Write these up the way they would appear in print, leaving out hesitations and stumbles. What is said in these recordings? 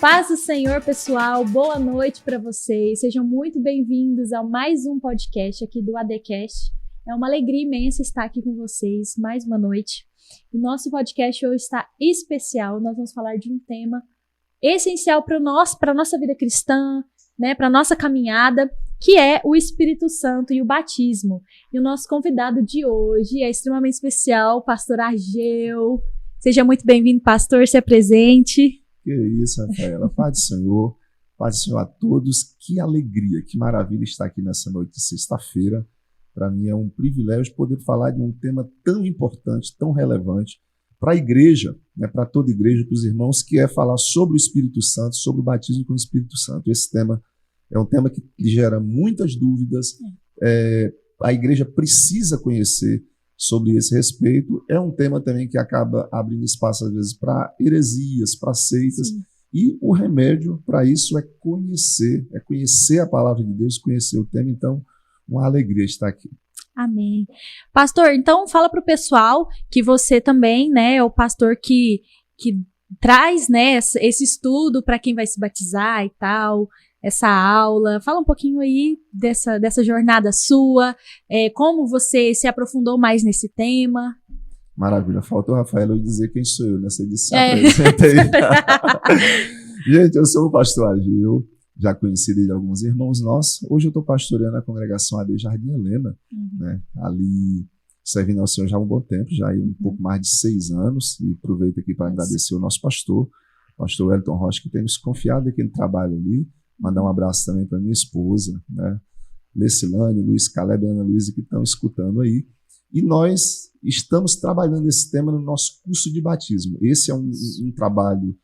Paz do Senhor, pessoal, boa noite para vocês, sejam muito bem-vindos a mais um podcast aqui do ADcast. É uma alegria imensa estar aqui com vocês mais uma noite. E nosso podcast hoje está especial, nós vamos falar de um tema essencial para a nossa vida cristã, né, para a nossa caminhada, que é o Espírito Santo e o batismo. E o nosso convidado de hoje é extremamente especial, o pastor Ageu. Seja muito bem-vindo, pastor, se apresente. Que isso, Rafaela. Paz do Senhor a todos. Que alegria, que maravilha estar aqui nessa noite de sexta-feira. Para mim é um privilégio poder falar de um tema tão importante, tão relevante para a igreja, né, para toda a igreja, para os irmãos, que é falar sobre o Espírito Santo, sobre o batismo com o Espírito Santo. Esse tema é um tema que gera muitas dúvidas. A igreja precisa conhecer sobre esse respeito. É um tema também que acaba abrindo espaço, às vezes, para heresias, para seitas. Sim. E o remédio para isso é conhecer a palavra de Deus, conhecer o tema. Então, uma alegria estar aqui. Amém. Pastor, então fala para o pessoal que você também, né, é o pastor que traz, né, esse estudo para quem vai se batizar e tal, essa aula. Fala um pouquinho aí dessa jornada sua, como você se aprofundou mais nesse tema. Maravilha. Faltou, Rafaela, eu dizer quem sou eu nessa edição. Apresentei. Gente, eu sou o pastor Ageu, já conhecido de alguns irmãos nossos. Hoje eu estou pastoreando a congregação AD Jardim Helena, né? Ali servindo ao Senhor já há um bom tempo, já há um pouco mais de 6 anos, e aproveito aqui para agradecer o nosso pastor Wellington Rocha, que tem nos confiado aquele trabalho ali. Mandar um abraço também para minha esposa, né? Lecilane, Luiz Caleb e Ana Luísa, que estão escutando aí. E nós estamos trabalhando esse tema no nosso curso de batismo. Esse é um trabalho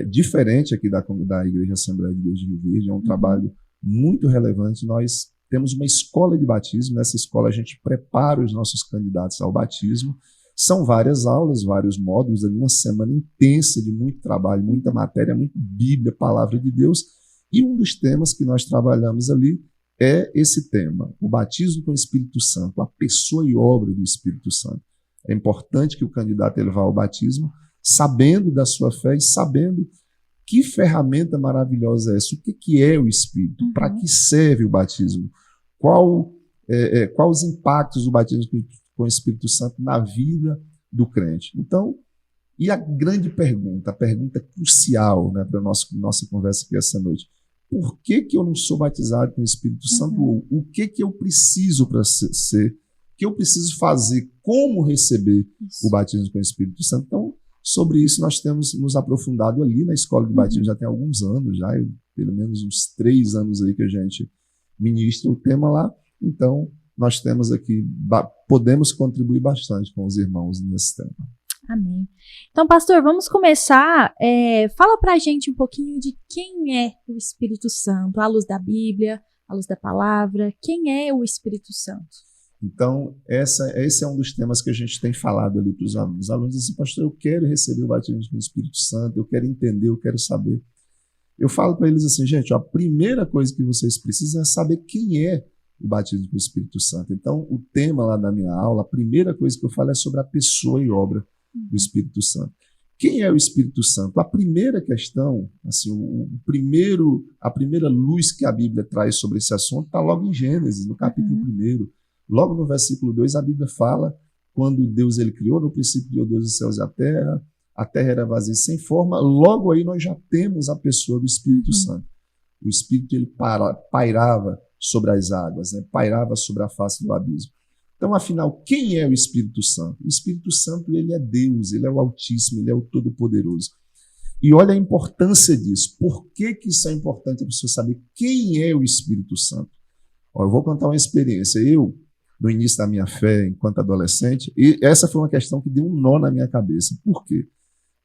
diferente aqui da Igreja Assembleia de Deus de Rio Verde, é um trabalho muito relevante. Nós temos uma escola de batismo, nessa escola a gente prepara os nossos candidatos ao batismo. São várias aulas, vários módulos, ali uma semana intensa de muito trabalho, muita matéria, muita Bíblia, Palavra de Deus. E um dos temas que nós trabalhamos ali é esse tema, o batismo com o Espírito Santo, a pessoa e obra do Espírito Santo. É importante que o candidato ele vá ao batismo sabendo da sua fé e sabendo que ferramenta maravilhosa é essa, o que é o Espírito, para que serve o batismo, qual os impactos do batismo com o Espírito Santo na vida do crente. Então, e a grande pergunta, a pergunta crucial, né, para a nossa conversa aqui essa noite: por que eu não sou batizado com o Espírito Santo? O que eu preciso para ser? O que eu preciso fazer? Como receber o batismo com o Espírito Santo? Então, sobre isso nós temos nos aprofundado ali na escola de batismo já tem alguns anos, pelo menos uns 3 anos aí que a gente ministra o tema lá. Então, nós temos aqui, podemos contribuir bastante com os irmãos nesse tema. Amém. Então, pastor, vamos começar. Fala pra gente um pouquinho de quem é o Espírito Santo, à luz da Bíblia, à luz da palavra. Quem é o Espírito Santo? Então, esse é um dos temas que a gente tem falado ali para os alunos. Os alunos dizem assim: pastor, eu quero receber o batismo com o Espírito Santo, eu quero entender, eu quero saber. Eu falo para eles assim: gente, a primeira coisa que vocês precisam é saber quem é o batismo com o Espírito Santo. Então, o tema lá da minha aula, a primeira coisa que eu falo é sobre a pessoa e obra do Espírito Santo. Quem é o Espírito Santo? A primeira questão, assim, a primeira luz que a Bíblia traz sobre esse assunto está logo em Gênesis, no capítulo 1. Logo no versículo 2, a Bíblia fala, quando Deus ele criou, no princípio criou Deus os céus e a terra era vazia e sem forma. Logo aí nós já temos a pessoa do Espírito Santo. O Espírito ele pairava sobre as águas, né? Pairava sobre a face do abismo. Então, afinal, quem é o Espírito Santo? O Espírito Santo, ele é Deus, ele é o Altíssimo, ele é o Todo-Poderoso. E olha a importância disso. Por que isso é importante a pessoa saber quem é o Espírito Santo? Eu vou contar uma experiência. Eu, no início da minha fé, enquanto adolescente, e essa foi uma questão que deu um nó na minha cabeça. Por quê?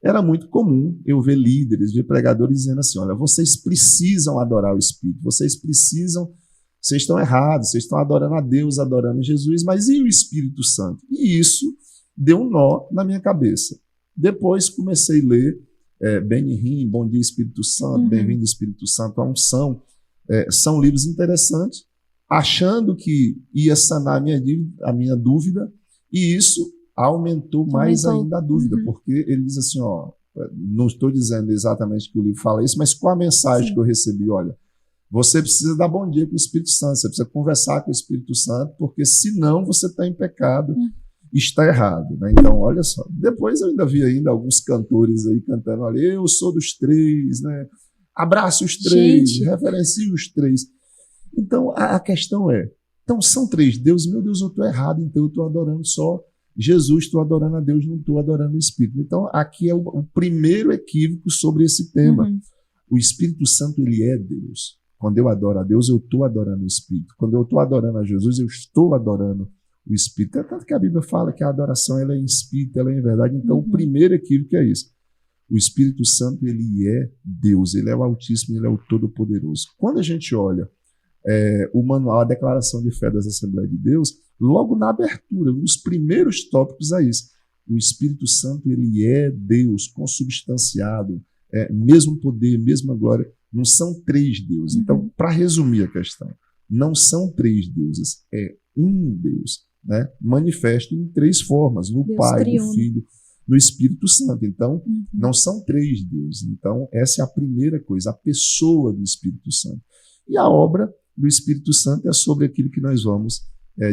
Era muito comum eu ver líderes, ver pregadores dizendo assim: olha, vocês precisam adorar o Espírito, vocês estão errados, vocês estão adorando a Deus, adorando Jesus, mas e o Espírito Santo? E isso deu um nó na minha cabeça. Depois comecei a ler Benihim, Bom Dia Espírito Santo, Bem-vindo Espírito Santo, a Unção. São livros interessantes, achando que ia sanar a minha dúvida, e isso aumentou mais ainda a dúvida, porque ele diz assim, não estou dizendo exatamente que o livro fala isso, mas qual a mensagem que eu recebi? Olha, você precisa dar bom dia para o Espírito Santo, você precisa conversar com o Espírito Santo, porque senão você está em pecado, está errado. Né? Então, olha só, depois eu ainda vi alguns cantores aí cantando, olha, eu sou dos três, né? Abrace os três, referencie os três. Então, a questão é, então são três deuses, meu Deus, eu estou errado, então eu estou adorando só Jesus, estou adorando a Deus, não estou adorando o Espírito. Então, aqui é o primeiro equívoco sobre esse tema. O Espírito Santo, ele é Deus. Quando eu adoro a Deus, eu estou adorando o Espírito. Quando eu estou adorando a Jesus, eu estou adorando o Espírito. É tanto que a Bíblia fala que a adoração ela é em Espírito, ela é em verdade. Então, o primeiro equívoco é isso. O Espírito Santo, ele é Deus, ele é o Altíssimo, ele é o Todo-Poderoso. Quando a gente olha o manual, a declaração de fé das Assembleias de Deus, logo na abertura, um dos primeiros tópicos é isso. O Espírito Santo, ele é Deus, consubstanciado, mesmo poder, mesma glória. Não são três deuses. Então, para resumir a questão, não são três deuses, é um Deus, né? Manifesto em três formas, no Deus Pai, triuno. no Filho, no Espírito Santo. Então, não são três deuses. Então, essa é a primeira coisa, a pessoa do Espírito Santo. E a obra do Espírito Santo é sobre aquilo que nós vamos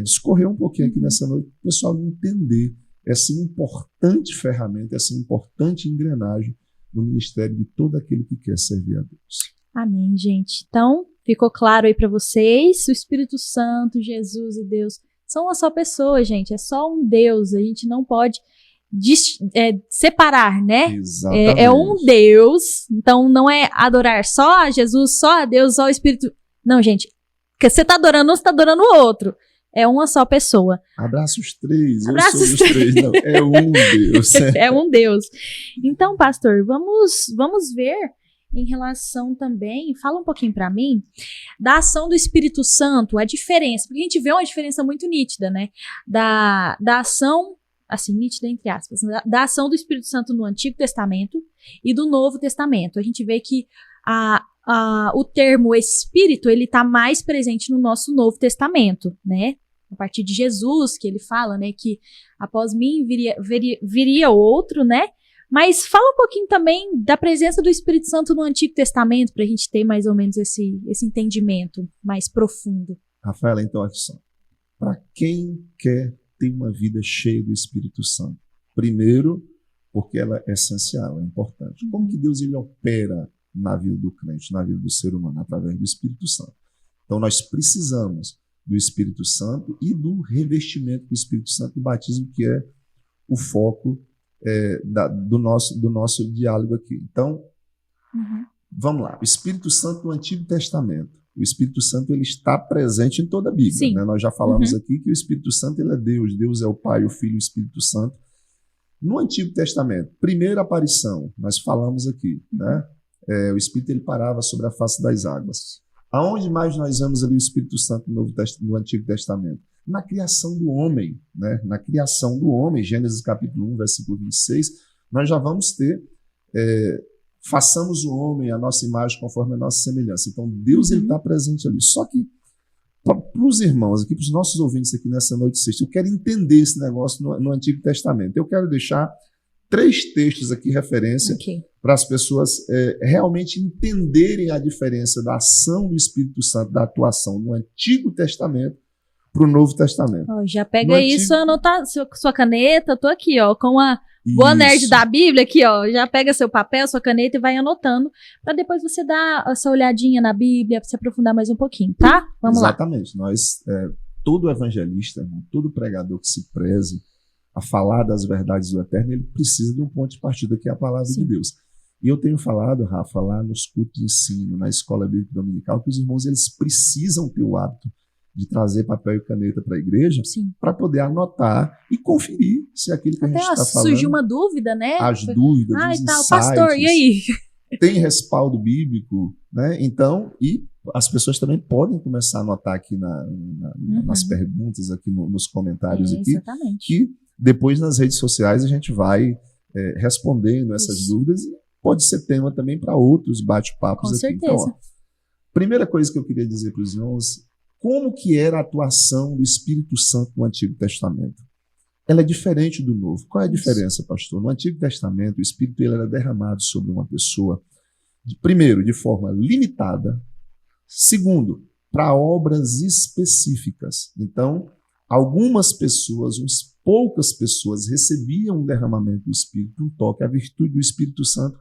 discorrer um pouquinho aqui nessa noite, para o pessoal entender essa importante ferramenta, essa importante engrenagem no ministério de todo aquele que quer servir a Deus. Amém, gente. Então, ficou claro aí para vocês, o Espírito Santo, Jesus e Deus são uma só pessoa, gente, é só um Deus, a gente não pode separar, né? Exatamente. É um Deus, então não é adorar só a Jesus, só a Deus, só o Espírito. Não, gente, que você está adorando um, você está adorando o outro. É uma só pessoa. Abraça os três, Abraça eu sou os três. Não, é um Deus. É um Deus. Então, pastor, vamos ver em relação também, fala um pouquinho para mim, da ação do Espírito Santo, a diferença, porque a gente vê uma diferença muito nítida, né? Da ação, assim, nítida entre aspas, da ação do Espírito Santo no Antigo Testamento e do Novo Testamento. A gente vê que o termo Espírito, ele está mais presente no nosso Novo Testamento, né? A partir de Jesus, que ele fala, né, que após mim viria outro, né? Mas fala um pouquinho também da presença do Espírito Santo no Antigo Testamento, para a gente ter mais ou menos esse entendimento mais profundo. Rafaela, então, olha só. Para quem quer ter uma vida cheia do Espírito Santo? Primeiro, porque ela é essencial, é importante. Como que Deus ele opera na vida do crente, na vida do ser humano? Através do Espírito Santo. Então, nós precisamos do Espírito Santo e do revestimento do Espírito Santo, do batismo, que é o foco do nosso diálogo aqui. Então, vamos lá. O Espírito Santo no Antigo Testamento. O Espírito Santo ele está presente em toda a Bíblia. Né? Nós já falamos aqui que o Espírito Santo ele é Deus. Deus é o Pai, o Filho e o Espírito Santo. No Antigo Testamento, primeira aparição, nós falamos aqui, né? O Espírito ele parava sobre a face das águas. Aonde mais nós vemos ali o Espírito Santo no Antigo Testamento? Na criação do homem, né? Na criação do homem, Gênesis capítulo 1, versículo 26, nós já vamos ter, façamos o homem a nossa imagem conforme a nossa semelhança. Então, Deus ele está presente ali. Só que, para os irmãos aqui, para os nossos ouvintes aqui nessa noite sexta, eu quero entender esse negócio no Antigo Testamento. Eu quero deixar 3 textos aqui, referência, para as pessoas realmente entenderem a diferença da ação do Espírito Santo, da atuação no Antigo Testamento para o Novo Testamento. Já pega isso, anotar sua caneta, tô aqui, ó, com a boa nerd da Bíblia aqui, ó, já pega seu papel, sua caneta e vai anotando, para depois você dar essa olhadinha na Bíblia, para se aprofundar mais um pouquinho, tá? Vamos lá. Exatamente. Nós, todo evangelista, todo pregador que se preze a falar das verdades do Eterno, ele precisa de um ponto de partida, que é a palavra de Deus. E eu tenho falado, Rafa, lá nos cultos de ensino, na escola bíblica dominical, que os irmãos eles precisam ter o hábito de trazer papel e caneta para a igreja para poder anotar e conferir se aquilo que a gente está falando... Surgiu uma dúvida, né? As dúvidas, os insights, pastor, e aí? Tem respaldo bíblico, né? Então, e as pessoas também podem começar a anotar aqui nas perguntas, aqui nos comentários aqui, que depois nas redes sociais a gente vai respondendo essas dúvidas e pode ser tema também para outros bate-papos aqui. Certeza. Então, ó, primeira coisa que eu queria dizer para os irmãos, como que era a atuação do Espírito Santo no Antigo Testamento? ela é diferente do Novo. Qual é a diferença, pastor? No Antigo Testamento, o Espírito ele era derramado sobre uma pessoa, primeiro, de forma limitada, segundo, para obras específicas. Então, algumas pessoas, umas poucas pessoas, recebiam um derramamento do Espírito, um toque, a virtude do Espírito Santo,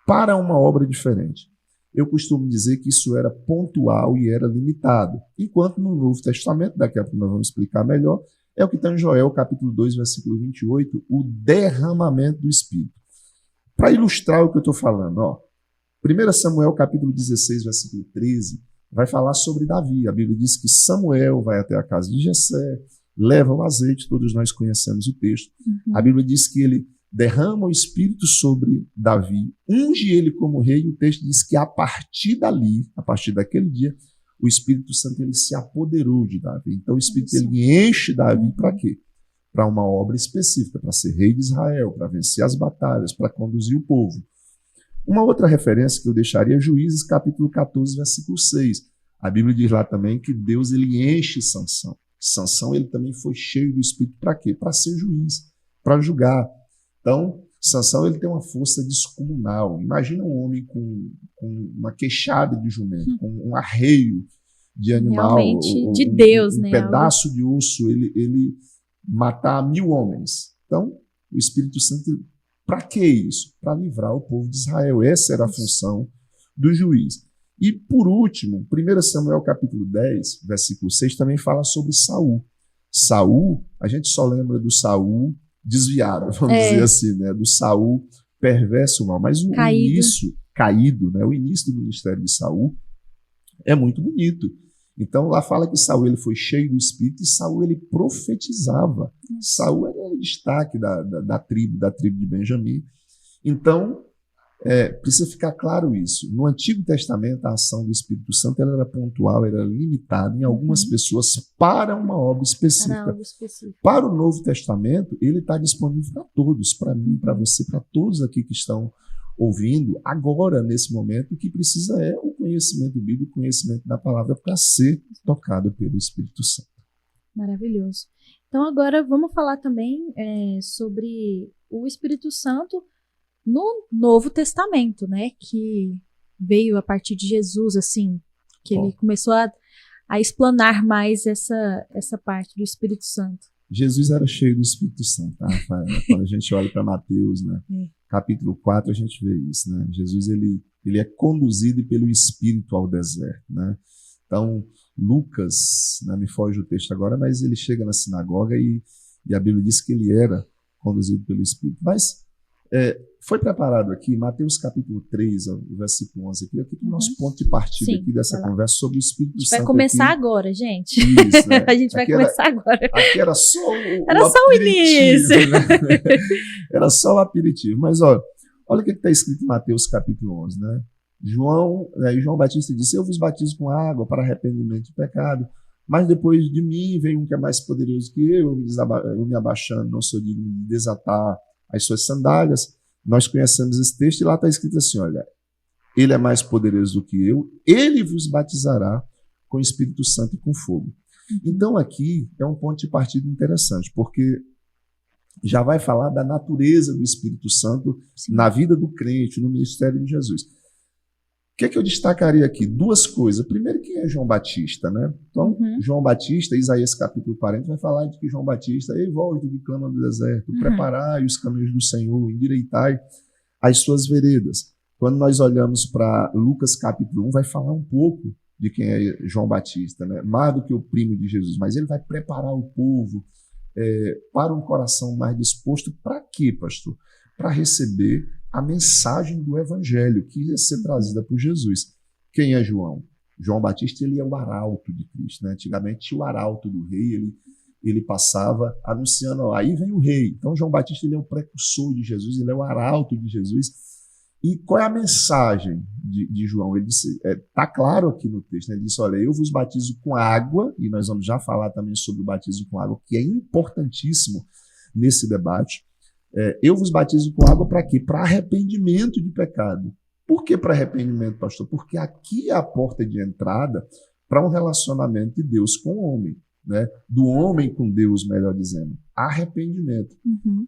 para uma obra diferente. Eu costumo dizer que isso era pontual e era limitado. Enquanto no Novo Testamento, daqui a pouco nós vamos explicar melhor, é o que está em Joel, capítulo 2, versículo 28, o derramamento do Espírito. Para ilustrar o que eu estou falando, 1 Samuel, capítulo 16, versículo 13, vai falar sobre Davi. A Bíblia diz que Samuel vai até a casa de Jessé, leva o azeite, todos nós conhecemos o texto. A Bíblia diz que ele derrama o Espírito sobre Davi, unge ele como rei, e o texto diz que a partir dali, a partir daquele dia, o Espírito Santo ele se apoderou de Davi. Então o Espírito ele enche Davi para quê? Para uma obra específica, para ser rei de Israel, para vencer as batalhas, para conduzir o povo. Uma outra referência que eu deixaria é Juízes, capítulo 14, versículo 6. A Bíblia diz lá também que Deus ele enche Sansão. Sansão ele também foi cheio do Espírito para quê? Para ser juiz, para julgar. Então, Sansão ele tem uma força descomunal. Imagina um homem com uma queixada de jumento, com um arreio de animal, realmente de Deus, um pedaço de osso, ele matar 1000 homens. Então, o Espírito Santo, para que isso? Para livrar o povo de Israel. Essa era a função do juiz. E, por último, 1 Samuel capítulo 10, versículo 6, também fala sobre Saul. Saul, a gente só lembra do Saul desviado, vamos dizer assim, né? Do Saul perverso mal. Mas o início, caído, né? O início do ministério de Saul é muito bonito. Então, lá fala que Saul ele foi cheio do Espírito e Saul ele profetizava. Saul era o destaque da tribo de Benjamim. Então, precisa ficar claro isso. No Antigo Testamento, a ação do Espírito Santo ela era pontual, era limitada em algumas pessoas para uma obra específica. Para o Novo Testamento, ele está disponível para todos, para mim, para você, para todos aqui que estão ouvindo, agora, nesse momento, o que precisa é o conhecimento bíblico, o conhecimento da palavra para ser tocado pelo Espírito Santo. Maravilhoso. Então, agora vamos falar também sobre o Espírito Santo no Novo Testamento, né? Que veio a partir de Jesus, assim, que ele começou a explanar mais essa parte do Espírito Santo. Jesus era cheio do Espírito Santo, tá, Rafael? Quando a gente olha para Mateus, né? Capítulo 4, a gente vê isso, né? Jesus ele é conduzido pelo Espírito ao deserto, né? Então, Lucas, né, me foge o texto agora, mas ele chega na sinagoga e a Bíblia diz que ele era conduzido pelo Espírito. Mas foi preparado aqui, Mateus capítulo 3, versículo 11, aqui o nosso ponto de partida aqui dessa conversa sobre o Espírito Santo. A gente vai começar agora, gente. Isso, né? A gente vai começar agora. Aqui era só o início. Né? Era só o aperitivo. Mas olha o que está escrito em Mateus capítulo 11, né? João Batista disse, eu vos batizo com água para arrependimento de pecado, mas depois de mim vem um que é mais poderoso que eu me abaixando, não sou digno de desatar as suas sandálias. Nós conhecemos esse texto e lá está escrito assim, olha, ele é mais poderoso do que eu, ele vos batizará com o Espírito Santo e com fogo. Então aqui é um ponto de partida interessante, porque já vai falar da natureza do Espírito Santo na vida do crente, no ministério de Jesus. O que é que eu destacaria aqui? Duas coisas. Primeiro, quem é João Batista, né? Então, João Batista, Isaías capítulo 40, vai falar de que João Batista, ei, volte que clama no deserto, preparai os caminhos do Senhor, endireitai as suas veredas. Quando nós olhamos para Lucas capítulo 1, vai falar um pouco de quem é João Batista, né? Mais do que o primo de Jesus, mas ele vai preparar o povo para um coração mais disposto. Para quê, pastor? Para receber a mensagem do Evangelho que ia ser trazida por Jesus. Quem é João? João Batista ele é o arauto de Cristo, né? Antigamente o arauto do rei, ele passava anunciando, ó, aí vem o rei. Então João Batista ele é o precursor de Jesus, ele é o arauto de Jesus. E qual é a mensagem de João? Ele disse, está claro aqui no texto, né? Ele disse, olha, eu vos batizo com água, e nós vamos já falar também sobre o batismo com água, que é importantíssimo nesse debate. Eu vos batizo com água para quê? Para arrependimento de pecado. Por que para arrependimento, pastor? Porque aqui é a porta de entrada para um relacionamento de Deus com o homem. né, do homem com Deus, melhor dizendo. Arrependimento. Uhum.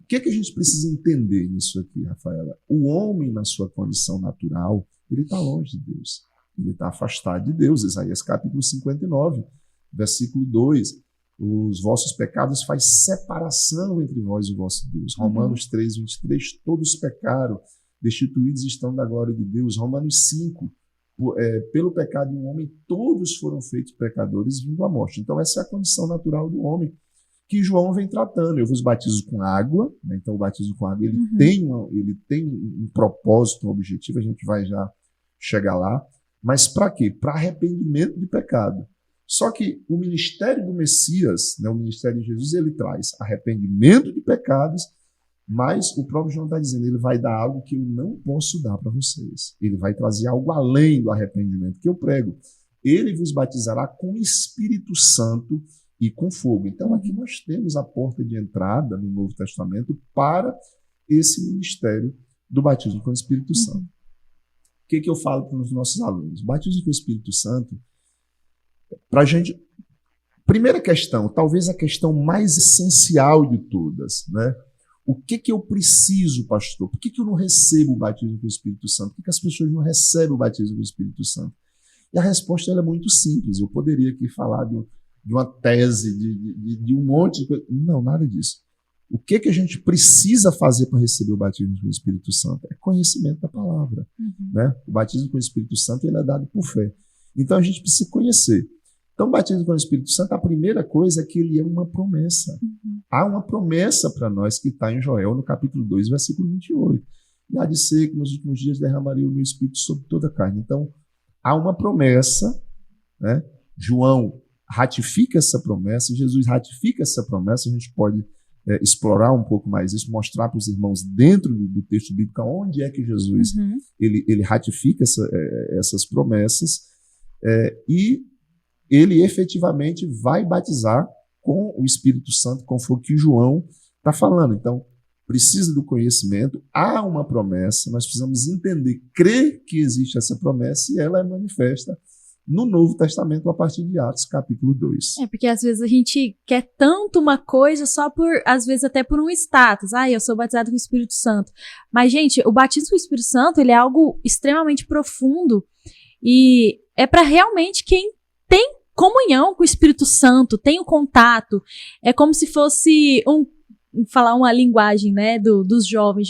O que é que a gente precisa entender nisso aqui, Rafaela? O homem, na sua condição natural, ele está longe de Deus. Ele está afastado de Deus. Isaías capítulo 59, versículo 2. Os vossos pecados faz separação entre vós e o vosso Deus. Romanos 3, 23. Todos pecaram, destituídos estão da glória de Deus. Romanos 5. Pelo pecado de um homem, todos foram feitos pecadores, vindo à morte. Então, essa é a condição natural do homem, que João vem tratando. Eu vos batizo com água, né? Então o batismo com água ele tem um propósito, um objetivo, a gente vai já chegar lá. Mas para quê? Para arrependimento de pecado. Só que o ministério do Messias, né, o ministério de Jesus, ele traz arrependimento de pecados, mas o próprio João está dizendo, ele vai dar algo que eu não posso dar para vocês. Ele vai trazer algo além do arrependimento que eu prego. Ele vos batizará com o Espírito Santo e com fogo. Então aqui nós temos a porta de entrada no Novo Testamento para esse ministério do batismo com o Espírito Santo. O que eu falo para os nossos alunos? Batismo com o Espírito Santo, para a gente... Primeira questão, talvez a questão mais essencial de todas, né? O que eu preciso, pastor? Por que eu não recebo o batismo com o Espírito Santo? Por que as pessoas não recebem o batismo com o Espírito Santo? E a resposta ela é muito simples. Eu poderia aqui falar de uma tese, de um monte de coisa. Não, nada disso. O que a gente precisa fazer para receber o batismo com o Espírito Santo? É conhecimento da palavra. Né? O batismo com o Espírito Santo ele é dado por fé. Então a gente precisa conhecer. Então o batismo com o Espírito Santo, a primeira coisa é que ele é uma promessa. Há uma promessa para nós que está em Joel, no capítulo 2, versículo 28. E há de ser que nos últimos dias derramaria o meu Espírito sobre toda a carne. Então há uma promessa, né? João ratifica essa promessa, Jesus ratifica essa promessa, a gente pode explorar um pouco mais isso, mostrar para os irmãos dentro do texto bíblico onde é que Jesus ele ratifica essas promessas e ele efetivamente vai batizar com o Espírito Santo, conforme que João está falando. Então, precisa do conhecimento, há uma promessa, nós precisamos entender, crer que existe essa promessa e ela é manifesta no Novo Testamento a partir de Atos, capítulo 2. Porque às vezes a gente quer tanto uma coisa só às vezes até por um status. Eu sou batizado com o Espírito Santo. Mas, gente, o batismo com o Espírito Santo, ele é algo extremamente profundo e é para realmente quem tem comunhão com o Espírito Santo, tem o contato. É como se fosse falar uma linguagem, né, dos jovens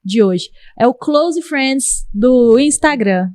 de hoje. É o close friends do Instagram.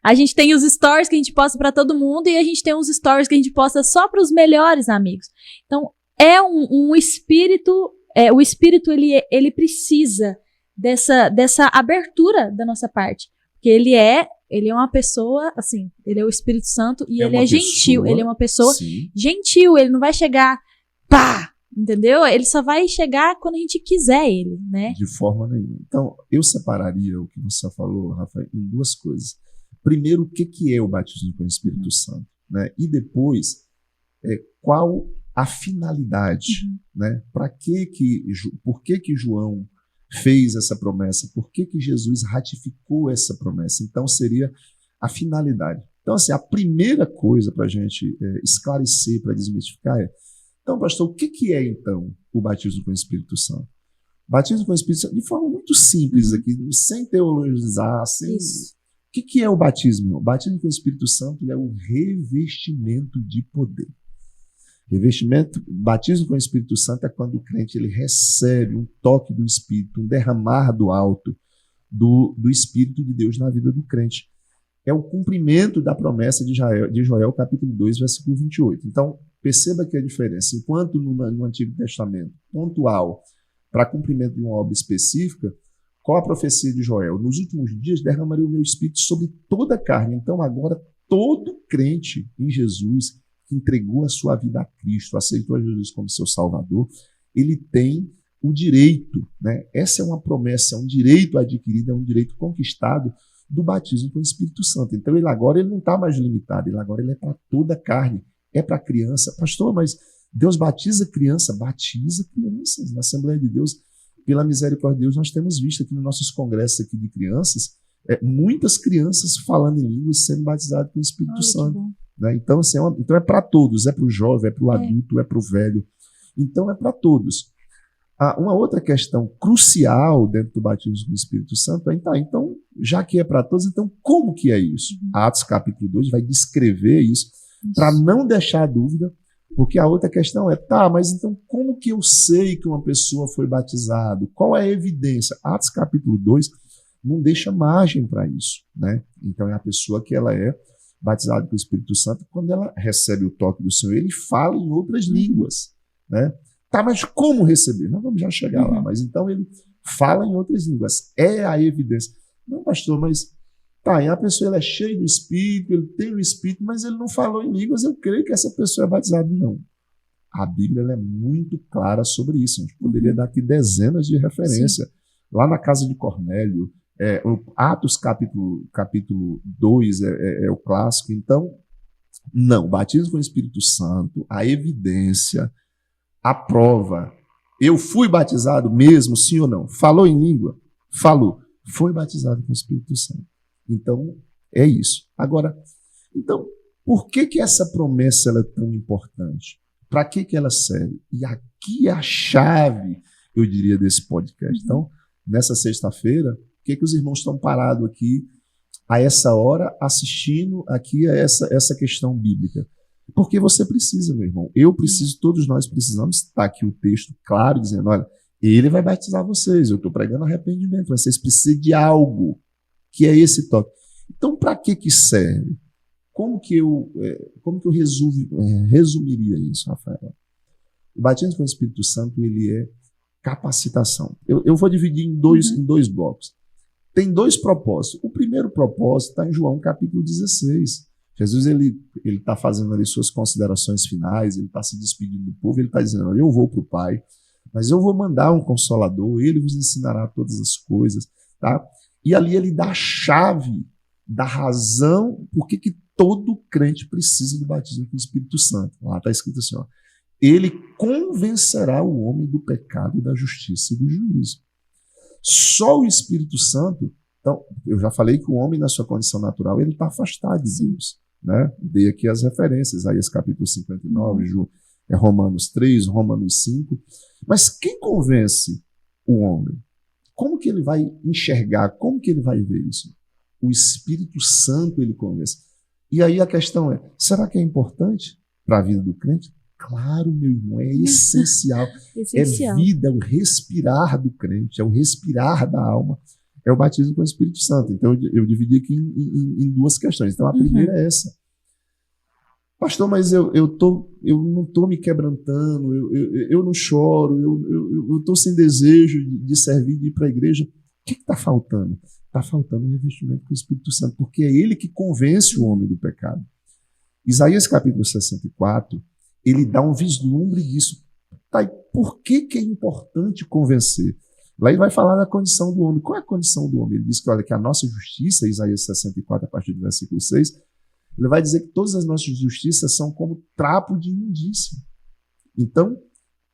A gente tem os stories que a gente posta para todo mundo e a gente tem uns stories que a gente posta só para os melhores amigos. Então, é um espírito, o espírito ele precisa dessa abertura da nossa parte. Porque ele é uma pessoa, assim, ele é o Espírito Santo e ele é gentil. Ele é uma pessoa gentil, ele não vai chegar, pá, entendeu? Ele só vai chegar quando a gente quiser ele, né? De forma nenhuma. Então, eu separaria o que você falou, Rafael, em duas coisas. Primeiro, o que é o batismo com o Espírito Santo? Né? E depois, qual a finalidade? Né? Por que João fez essa promessa? Por que Jesus ratificou essa promessa? Então, seria a finalidade. Então, assim, a primeira coisa para a gente esclarecer, para desmistificar então, pastor, o que é, então, o batismo com o Espírito Santo? O batismo com o Espírito Santo, de forma muito simples aqui, sem teologizar, sem... Isso. O que é o batismo? O batismo com o Espírito Santo é um revestimento de poder. Batismo com o Espírito Santo é quando o crente ele recebe um toque do Espírito, um derramar do alto do Espírito de Deus na vida do crente. É o cumprimento da promessa de Joel, capítulo 2, versículo 28. Então, perceba que a diferença. Enquanto no Antigo Testamento, pontual, para cumprimento de uma obra específica, qual a profecia de Joel? Nos últimos dias derramarei o meu Espírito sobre toda a carne. Então agora todo crente em Jesus que entregou a sua vida a Cristo, aceitou a Jesus como seu Salvador, ele tem o direito, né? Essa é uma promessa, é um direito adquirido, é um direito conquistado do batismo com o Espírito Santo. Então ele agora não está mais limitado, ele agora ele é para toda a carne, é para criança. Pastor, mas Deus batiza crianças na Assembleia de Deus. Pela misericórdia de Deus, nós temos visto aqui nos nossos congressos aqui de crianças, muitas crianças falando em línguas e sendo batizadas com o Espírito Santo. né? Então, assim, então é para todos, é para o jovem, é para o adulto, é para o velho. Então é para todos. Uma outra questão crucial dentro do batismo com o Espírito Santo é, então, já que é para todos, então como que é isso? Atos capítulo 2 vai descrever isso, para não deixar dúvida, porque a outra questão é, mas então como que eu sei que uma pessoa foi batizada? Qual é a evidência? Atos capítulo 2 não deixa margem para isso, né? Então é a pessoa que ela é batizada com o Espírito Santo, quando ela recebe o toque do Senhor, ele fala em outras línguas, né? Mas como receber? Nós vamos já chegar lá, mas então ele fala em outras línguas, é a evidência. Não, pastor, mas e a pessoa ela é cheia do Espírito, ele tem o Espírito, mas ele não falou em línguas, eu creio que essa pessoa é batizada. Não. A Bíblia ela é muito clara sobre isso. A gente poderia dar aqui dezenas de referências. Sim. Lá na casa de Cornélio, Atos capítulo 2 é o clássico. Então, não, batismo com o Espírito Santo, a evidência, a prova. Eu fui batizado mesmo, sim ou não? Falou em língua? Falou. Foi batizado com o Espírito Santo. Então, é isso. Agora, então, por que essa promessa ela é tão importante? Para que ela serve? E aqui é a chave, eu diria, desse podcast. Então, nessa sexta-feira, por que os irmãos estão parados aqui a essa hora, assistindo aqui a essa questão bíblica? Porque você precisa, meu irmão. Eu preciso, todos nós precisamos. Está aqui o texto claro, dizendo, olha, ele vai batizar vocês, eu estou pregando arrependimento, vocês precisam de algo, que é esse toque. Então, para que serve? Como que eu resumiria isso, Rafael? O batismo com o Espírito Santo, ele é capacitação. Eu vou dividir em dois blocos. Tem dois propósitos. O primeiro propósito está em João capítulo 16. Jesus ele está fazendo ali suas considerações finais, ele está se despedindo do povo, ele está dizendo, olha, eu vou para o Pai, mas eu vou mandar um Consolador, ele vos ensinará todas as coisas, tá? E ali ele dá a chave da razão por que todo crente precisa do batismo com o Espírito Santo. Lá está escrito assim, ó, ele convencerá o homem do pecado, da justiça e do juízo. Só o Espírito Santo, então, eu já falei que o homem na sua condição natural, ele está afastado de Deus, né? Dei aqui as referências, Isaías capítulo 59, Romanos 3, Romanos 5, mas quem convence o homem? Como que ele vai enxergar? Como que ele vai ver isso? O Espírito Santo ele convence. E aí a questão é, será que é importante para a vida do crente? Claro, meu irmão, é essencial. É vida, é o respirar do crente, é o respirar da alma, é o batismo com o Espírito Santo. Então eu dividi aqui em duas questões. Então a primeira é essa. Pastor, mas eu não estou me quebrantando, eu não choro, eu estou sem desejo de servir, de ir para a igreja. O que está faltando? Está faltando um revestimento com o Espírito Santo, porque é ele que convence o homem do pecado. Isaías capítulo 64, ele dá um vislumbre disso. Tá, e por que é importante convencer? Lá ele vai falar da condição do homem. Qual é a condição do homem? Ele diz que, olha, que a nossa justiça, Isaías 64, a partir do versículo 6, ele vai dizer que todas as nossas justiças são como trapo de imundícia. Então,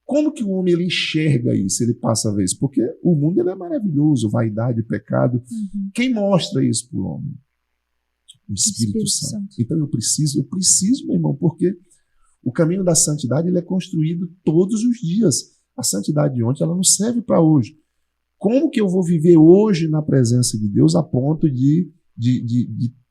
como que o homem ele enxerga isso? Ele passa a ver isso? Porque o mundo ele é maravilhoso, vaidade, pecado. Quem mostra isso para o homem? O Espírito Santo. Então eu preciso, meu irmão, porque o caminho da santidade ele é construído todos os dias. A santidade de ontem ela não serve para hoje. Como que eu vou viver hoje na presença de Deus a ponto de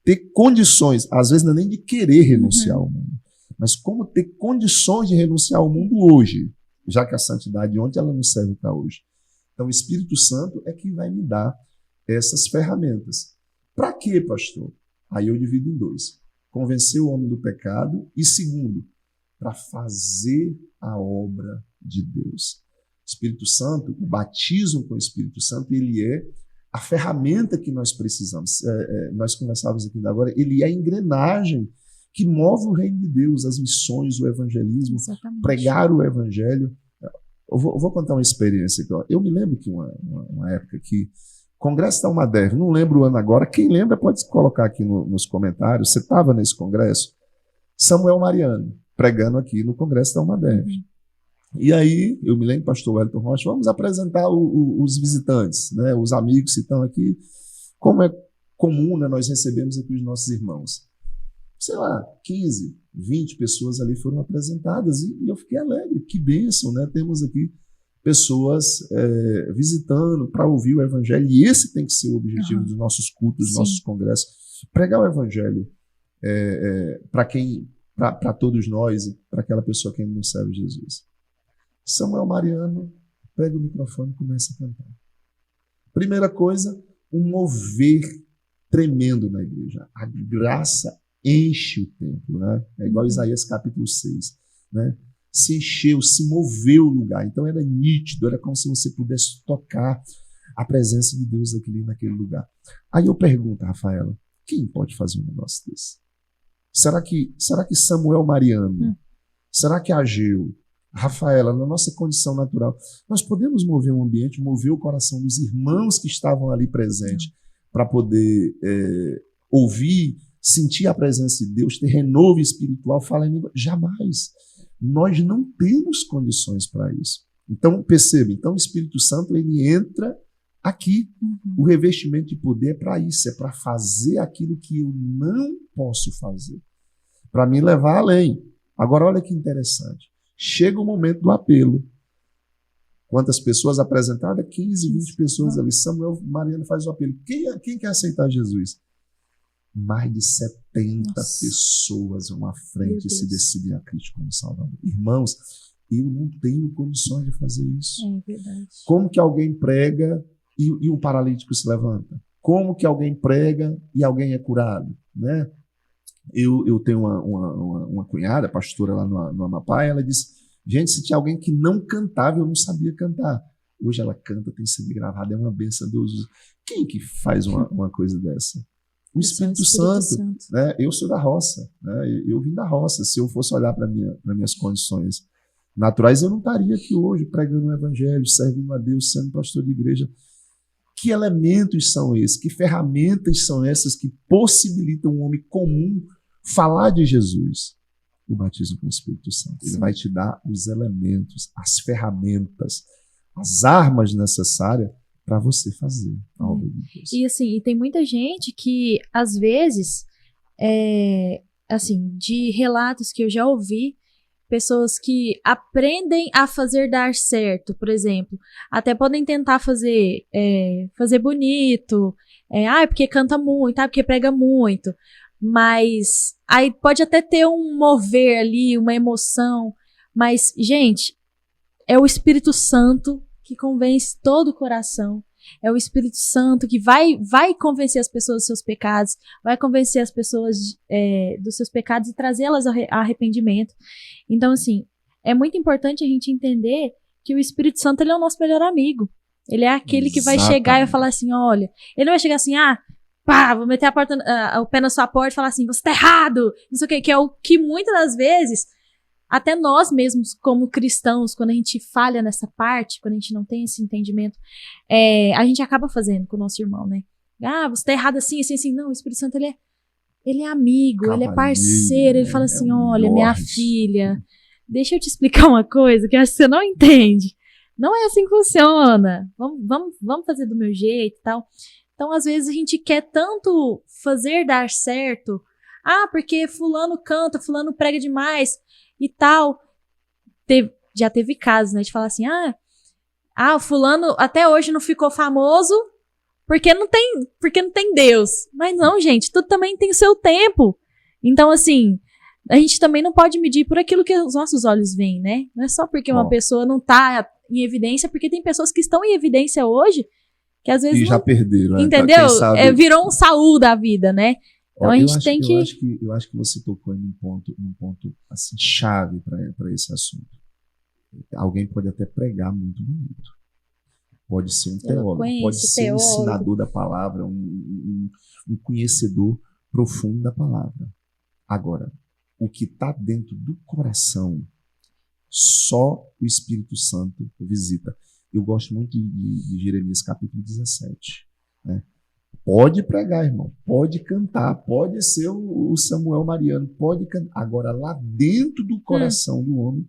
ter condições, às vezes não é nem de querer renunciar ao mundo, mas como ter condições de renunciar ao mundo hoje, já que a santidade de ontem ela não serve para hoje. Então o Espírito Santo é que vai me dar essas ferramentas. Para quê, pastor? Aí eu divido em dois. Convencer o homem do pecado e segundo, para fazer a obra de Deus. O Espírito Santo, o batismo com o Espírito Santo, ele é a ferramenta que nós precisamos. Nós conversávamos aqui agora, ele é a engrenagem que move o reino de Deus, as missões, o evangelismo, pregar o evangelho. Eu vou contar uma experiência aqui. Ó. Eu me lembro que uma época que Congresso da Almadev, não lembro o ano agora, quem lembra pode colocar aqui nos comentários, você estava nesse congresso? Samuel Mariano, pregando aqui no Congresso da Almadev. E aí, eu me lembro, pastor Wellington Rocha, vamos apresentar os visitantes, né, os amigos que estão aqui. Como é comum, né, nós recebemos aqui os nossos irmãos. sei lá, 15, 20 pessoas ali foram apresentadas e eu fiquei alegre. Que bênção, né? Temos aqui pessoas visitando para ouvir o evangelho, e esse tem que ser o objetivo dos nossos cultos, dos nossos congressos, pregar o evangelho para todos nós e para aquela pessoa que ainda não serve Jesus. Samuel Mariano pega o microfone e começa a cantar. Primeira coisa, um mover tremendo na igreja. A graça enche o templo, né? É igual Isaías capítulo 6, né? Se encheu, se moveu o lugar. Então era nítido, era como se você pudesse tocar a presença de Deus naquele lugar. Aí eu pergunto, Rafaela, quem pode fazer um negócio desse? Será que Samuel Mariano, será que Ageu, Rafaela, na nossa condição natural, nós podemos mover um ambiente, mover o coração dos irmãos que estavam ali presentes para poder ouvir, sentir a presença de Deus, ter renovo espiritual, falar em língua? Jamais. Nós não temos condições para isso. Então, perceba, então o Espírito Santo ele entra aqui. O revestimento de poder é para isso, é para fazer aquilo que eu não posso fazer, para me levar além. Agora, olha que interessante. Chega o momento do apelo. Quantas pessoas apresentadas? 15, 20 pessoas ali. Samuel Mariano faz o apelo. Quem quer aceitar Jesus? Mais de 70 pessoas vão à frente e se decidem a Cristo como Salvador. Irmãos, eu não tenho condições de fazer isso. É verdade. Como que alguém prega e o paralítico se levanta? Como que alguém prega e alguém é curado? Né? Eu tenho uma cunhada, pastora lá no Amapá, e ela disse, gente, se tinha alguém que não cantava, eu não sabia cantar. Hoje ela canta, tem sido gravada, é uma bênção a Deus. Quem que faz uma coisa dessa? O Espírito Santo. Né? Eu sou da roça, né? Eu vim da roça. Se eu fosse olhar para minhas condições naturais, eu não estaria aqui hoje pregando o evangelho, servindo a Deus, sendo pastor de igreja. Que elementos são esses? Que ferramentas são essas que possibilitam um homem comum falar de Jesus? O batismo com o Espírito Santo. Ele vai te dar os elementos, as ferramentas, as armas necessárias para você fazer a obra de Deus. E assim, tem muita gente que, às vezes, assim, de relatos que eu já ouvi, pessoas que aprendem a fazer dar certo, por exemplo, até podem tentar fazer bonito, porque canta muito, porque prega muito, mas aí pode até ter um mover ali, uma emoção, mas, gente, é o Espírito Santo que convence todo o coração. É o Espírito Santo que vai convencer as pessoas dos seus pecados, vai convencer as pessoas dos seus pecados e trazê-las ao arrependimento. Então, assim, é muito importante a gente entender que o Espírito Santo ele é o nosso melhor amigo. Ele é aquele que vai chegar e falar assim, olha, ele não vai chegar assim, vou meter o pé na sua porta e falar assim, você tá errado, não sei o que é o que muitas das vezes até nós mesmos, como cristãos, quando a gente falha nessa parte, quando a gente não tem esse entendimento, a gente acaba fazendo com o nosso irmão, né? Você tá errado assim, assim, assim. Não, o Espírito Santo, ele é amigo, ele é parceiro, ele fala assim, olha, minha filha, deixa eu te explicar uma coisa que eu acho que você não entende. Não é assim que funciona. Vamos fazer do meu jeito e tal. Então, às vezes, a gente quer tanto fazer dar certo, porque fulano canta, fulano prega demais, e tal. Já teve casos, né? De falar assim, o fulano até hoje não ficou famoso porque não tem Deus. Mas não, gente, tudo também tem o seu tempo. Então, assim, a gente também não pode medir por aquilo que os nossos olhos veem, né? Não é só porque uma pessoa não tá em evidência, porque tem pessoas que estão em evidência hoje, que às vezes já perderam, né? Entendeu? Virou um Saul da vida, né? Então a gente tem que... Eu acho que você tocou em um ponto assim, chave para esse assunto. Alguém pode até pregar muito bonito. Pode ser um teólogo, pode ser um ensinador da palavra, um conhecedor profundo da palavra. Agora, o que está dentro do coração, só o Espírito Santo visita. Eu gosto muito de Jeremias capítulo 17, né? Pode pregar, irmão, pode cantar, pode ser o Samuel Mariano, pode cantar. Agora, lá dentro do coração do homem,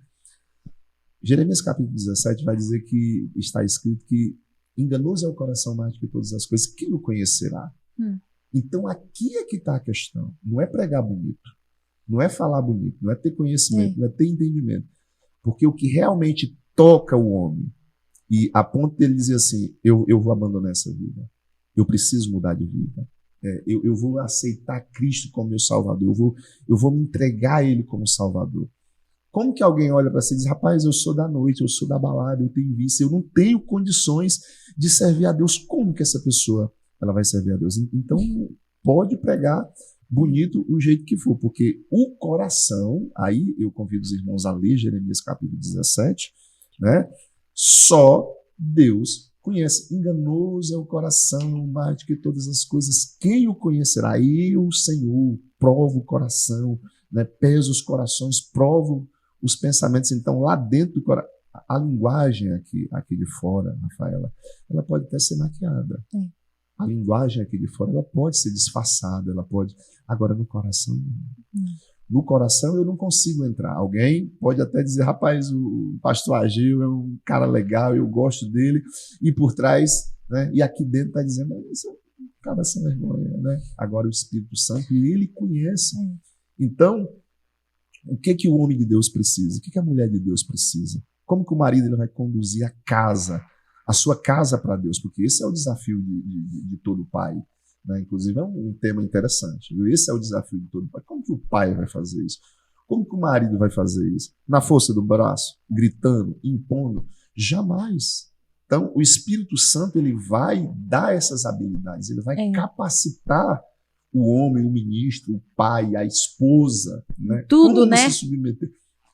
Jeremias capítulo 17 vai dizer que está escrito que enganoso é o coração mais do que todas as coisas, quem o conhecerá? Então, aqui é que está a questão, não é pregar bonito, Não é falar bonito, não é ter conhecimento, não é ter entendimento. Porque o que realmente toca o homem, e a ponto dele dizer assim, eu vou abandonar essa vida, eu preciso mudar de vida, eu vou aceitar Cristo como meu Salvador, eu vou me entregar a Ele como Salvador. Como que alguém olha para você e diz, rapaz, eu sou da noite, eu sou da balada, eu tenho vício, eu não tenho condições de servir a Deus. Como que essa pessoa ela vai servir a Deus? Então, pode pregar bonito o jeito que for, porque o coração, aí eu convido os irmãos a ler Jeremias capítulo 17, né? Só Deus conhece. Enganoso é o coração mais do que todas as coisas. Quem o conhecerá? Eu, Senhor, provo o coração, né? Peso os corações, provo os pensamentos. Então, lá dentro do coração, a linguagem aqui de fora, Rafaela, ela pode até ser maquiada. A linguagem aqui de fora, ela pode ser disfarçada, ela pode... Agora, no coração, no coração eu não consigo entrar. Alguém pode até dizer, rapaz, o pastor Agil é um cara legal, eu gosto dele, e por trás, né? E aqui dentro está dizendo, isso é um cara sem vergonha, né? Agora o Espírito Santo, e ele conhece. Então, o que o homem de Deus precisa? O que a mulher de Deus precisa? Como que o marido ele vai conduzir a sua casa para Deus? Porque esse é o desafio de todo pai. Né? Inclusive é um tema interessante. Esse é o desafio de todo pai. Como que o pai vai fazer isso? Como que o marido vai fazer isso? Na força do braço? Gritando? Impondo? Jamais. Então, o Espírito Santo ele vai dar essas habilidades, ele vai capacitar o homem, o ministro, o pai, a esposa, né? Tudo, como né? se submeter.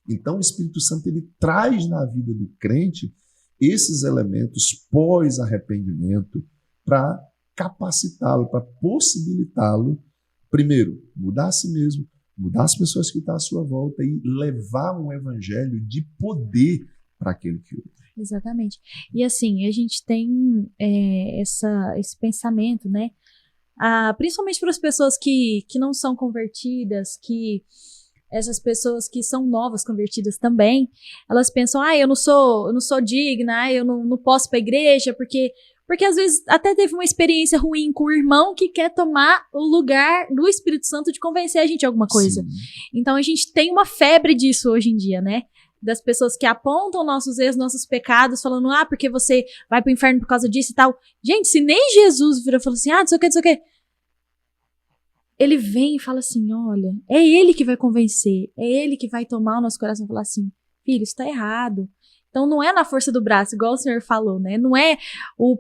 Então, o Espírito Santo ele traz na vida do crente esses elementos pós-arrependimento para capacitá-lo, para possibilitá-lo, primeiro, mudar a si mesmo, mudar as pessoas que estão à sua volta e levar um evangelho de poder para aquele que ouve. Exatamente. E assim, a gente tem esse pensamento, né? Principalmente para as pessoas que não são convertidas, que essas pessoas que são novas convertidas também, elas pensam, eu não sou digna, eu não posso ir para a igreja, porque às vezes até teve uma experiência ruim com o irmão que quer tomar o lugar do Espírito Santo de convencer a gente de alguma coisa. Sim. Então a gente tem uma febre disso hoje em dia, né? Das pessoas que apontam nossos erros, nossos pecados, falando, porque você vai pro inferno por causa disso e tal. Gente, se nem Jesus virou e falou assim, não sei o que. Ele vem e fala assim, olha, é ele que vai convencer, é ele que vai tomar o nosso coração e falar assim, filho, isso tá errado. Então não é na força do braço, igual o senhor falou, né? Não é o...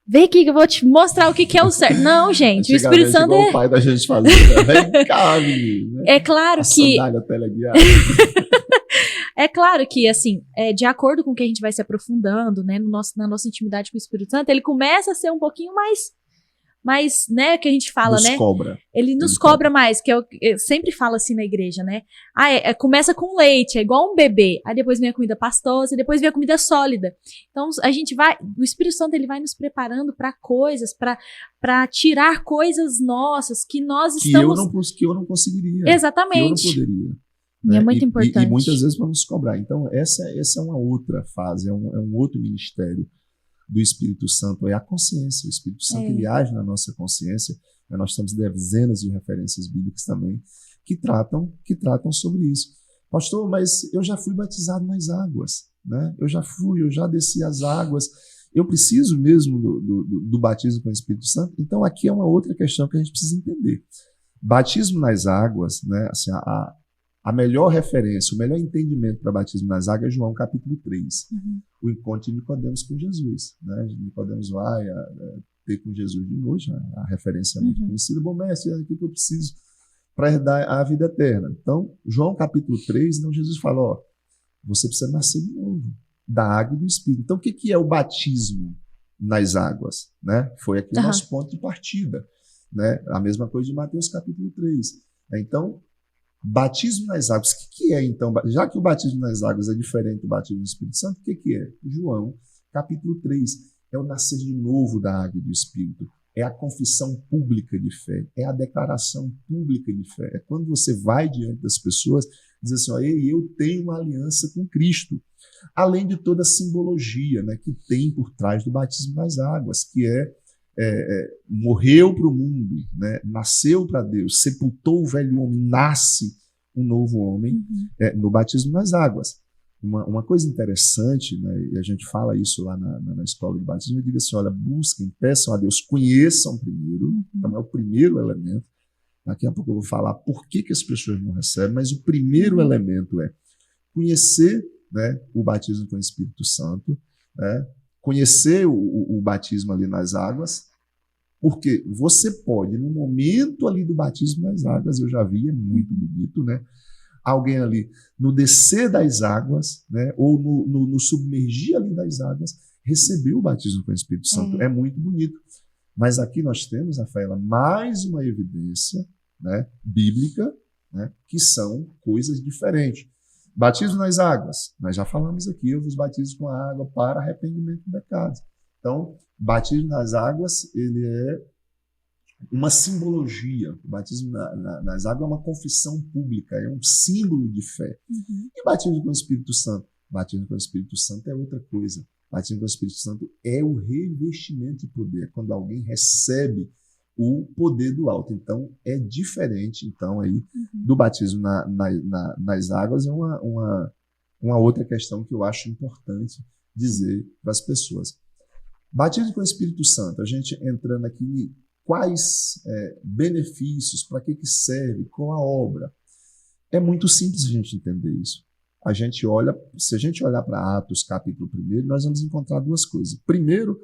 Vem aqui que eu vou te mostrar o que é o certo. Não, gente, o Espírito Santo igual o pai da gente fazia. Vem cá, menino. Né? É claro que... sandália teleguiada. É claro que, assim, de acordo com o que a gente vai se aprofundando, né, na nossa intimidade com o Espírito Santo, ele começa a ser um pouquinho mais, né, que a gente fala, nos né? Cobra. Ele nos cobra mais, que eu sempre falo assim na igreja, né? Começa com leite, é igual um bebê. Aí depois vem a comida pastosa, e depois vem a comida sólida. Então, o Espírito Santo, ele vai nos preparando para coisas, para tirar coisas nossas que nós estamos... Que eu não conseguiria. Exatamente. Que eu não poderia. E é muito importante. E muitas vezes para nos cobrar. Então, essa é uma outra fase, é um outro ministério do Espírito Santo, é a consciência. O Espírito Santo ele age na nossa consciência. Nós temos dezenas de referências bíblicas também que tratam sobre isso. Pastor, mas eu já fui batizado nas águas, né? Eu já desci as águas. Eu preciso mesmo do batismo com o Espírito Santo? Então, aqui é uma outra questão que a gente precisa entender. Batismo nas águas, né? Assim, a melhor referência, o melhor entendimento para batismo nas águas é João capítulo 3. O encontro de Nicodemos com Jesus. Né? Nicodemos vai ter com Jesus de noite, a referência é muito conhecida. Bom, mestre, é o que eu preciso para herdar a vida eterna? Então, João capítulo 3, então Jesus fala, você precisa nascer de novo, da água e do Espírito. Então, o que é o batismo nas águas? Né? Foi aqui o nosso ponto de partida. Né? A mesma coisa de Mateus capítulo 3. Então, batismo nas águas. O que é, então? Já que o batismo nas águas é diferente do batismo no Espírito Santo, o que é? João, capítulo 3. É o nascer de novo da água e do Espírito. É a confissão pública de fé. É a declaração pública de fé. É quando você vai diante das pessoas e diz assim, eu tenho uma aliança com Cristo. Além de toda a simbologia, né, que tem por trás do batismo nas águas, que é morreu para o mundo, né? Nasceu para Deus, sepultou o velho homem, nasce um novo homem no batismo nas águas. Uma coisa interessante, né, e a gente fala isso lá na escola de batismo, eu digo assim, olha, busquem, peçam a Deus, conheçam primeiro, então é o primeiro elemento. Daqui a pouco eu vou falar por que as pessoas não recebem, mas o primeiro elemento é conhecer, né, o batismo com o Espírito Santo, né, conhecer o batismo ali nas águas, porque você pode, no momento ali do batismo nas águas, eu já vi, é muito bonito, né? Alguém ali, no descer das águas, né, ou no submergir ali das águas, recebeu o batismo com o Espírito Santo. É muito bonito. Mas aqui nós temos, Rafaela, mais uma evidência, né, bíblica, né, que são coisas diferentes. Batismo nas águas, nós já falamos aqui, eu vos batizo com a água para arrependimento de pecados. Então, batismo nas águas, ele é uma simbologia. O batismo nas águas é uma confissão pública, é um símbolo de fé. E batismo com o Espírito Santo? Batismo com o Espírito Santo é outra coisa. Batismo com o Espírito Santo é o revestimento de poder, é quando alguém recebe o poder do alto. Então, é diferente então, aí, do batismo nas águas. É uma outra questão que eu acho importante dizer para as pessoas. Batismo com o Espírito Santo, a gente entrando aqui, quais benefícios, para que serve, qual a obra? É muito simples a gente entender isso. Se a gente olhar para Atos, capítulo 1, nós vamos encontrar duas coisas. Primeiro,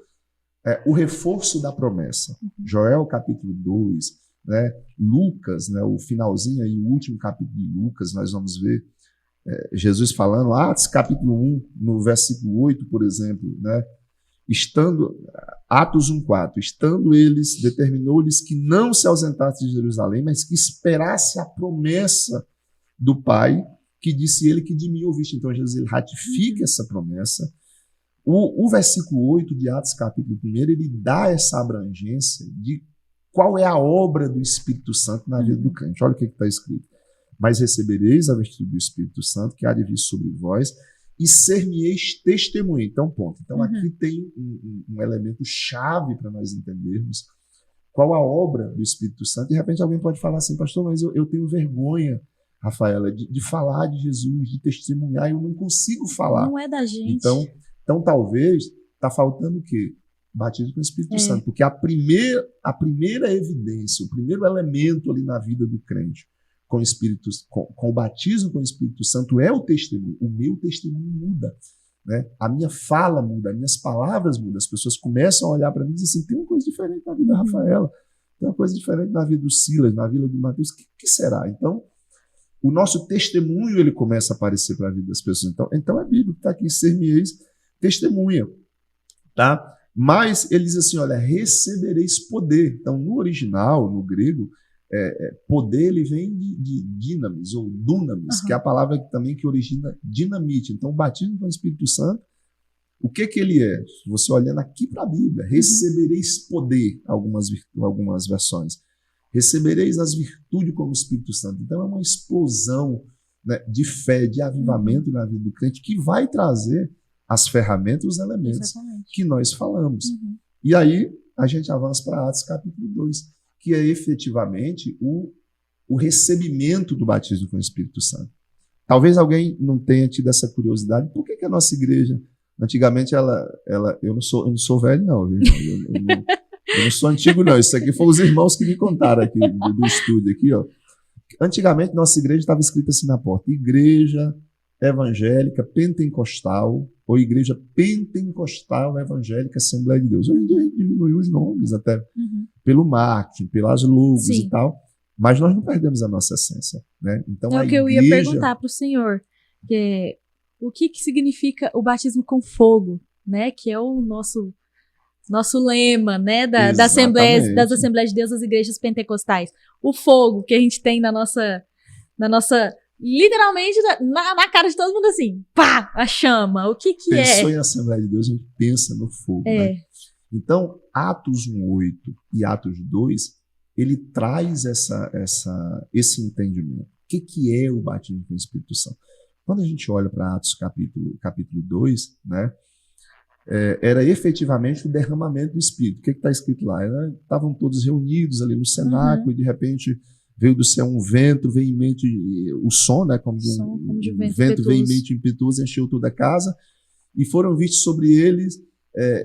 o reforço da promessa. Joel, capítulo 2, né? Lucas, né? O finalzinho aí, o último capítulo de Lucas, nós vamos ver Jesus falando, Atos, capítulo 1, no versículo 8, por exemplo, né? Atos 1,4, estando eles, determinou-lhes que não se ausentassem de Jerusalém, mas que esperasse a promessa do Pai, que disse ele que de mim ouviste. Então Jesus ele ratifica essa promessa. O versículo 8 de Atos capítulo 1, ele dá essa abrangência de qual é a obra do Espírito Santo na vida do crente. Olha o que está escrito. Mas recebereis a virtude do Espírito Santo, que há de vir sobre vós, e ser-me-eis testemunha. Então, ponto. Então, aqui tem um elemento chave para nós entendermos qual a obra do Espírito Santo. De repente, alguém pode falar assim, pastor, mas eu tenho vergonha, Rafaela, de falar de Jesus, de testemunhar, eu não consigo falar. Não é da gente. Então talvez está faltando o quê? Batismo com o Espírito Santo. Porque a primeira evidência, o primeiro elemento ali na vida do crente, com o batismo com o Espírito Santo é o testemunho. O meu testemunho muda, né? A minha fala muda, as minhas palavras mudam. As pessoas começam a olhar para mim e dizem assim, tem uma coisa diferente na vida da Rafaela, tem uma coisa diferente na vida do Silas, na vida do Mateus. O que será? Então, o nosso testemunho ele começa a aparecer para a vida das pessoas. Então é Bíblia que está aqui, ser-me-eis testemunha. Tá? Mas ele diz assim, olha, recebereis poder. Então, no original, no grego, poder ele vem de dinamis ou dunamis, que é a palavra também que origina dinamite. Então, o batismo com o Espírito Santo, o que ele é? Você olhando aqui para a Bíblia, recebereis poder, algumas versões. Recebereis as virtudes como Espírito Santo. Então, é uma explosão, né, de fé, de avivamento na vida do crente, que vai trazer as ferramentas, os elementos que nós falamos. E aí, a gente avança para Atos capítulo 2, que é efetivamente o recebimento do batismo com o Espírito Santo. Talvez alguém não tenha tido essa curiosidade. Por que a nossa igreja, antigamente, eu não sou velho, não, viu? Eu não sou antigo, não. Isso aqui foram os irmãos que me contaram aqui do estúdio. Aqui, ó. Antigamente, nossa igreja estava escrita assim na porta: Igreja Evangélica Pentecostal, ou Igreja Pentecostal Evangélica Assembleia de Deus. Hoje em dia a gente diminuiu os nomes até pelo marketing, pelas logos e tal, mas nós não perdemos a nossa essência, né? Então, é o que eu ia perguntar para o senhor, o que significa o batismo com fogo, né? Que é o nosso lema, né? Das Assembleias de Deus, das igrejas pentecostais. O fogo que a gente tem na nossa literalmente na cara de todo mundo assim, pá, a chama, o que Pensou é? Pensou em Assembleia de Deus, a gente pensa no fogo, né? Então, Atos 1:8 e Atos 2, ele traz esse entendimento. O que é o batismo com o Espírito Santo? Quando a gente olha para Atos capítulo 2, né? era efetivamente o derramamento do Espírito. O que está escrito lá? Estavam todos reunidos ali no cenáculo e de repente veio do céu um vento veemente, o som, né, como de um vento veemente e impetuoso, encheu toda a casa e foram vistos sobre eles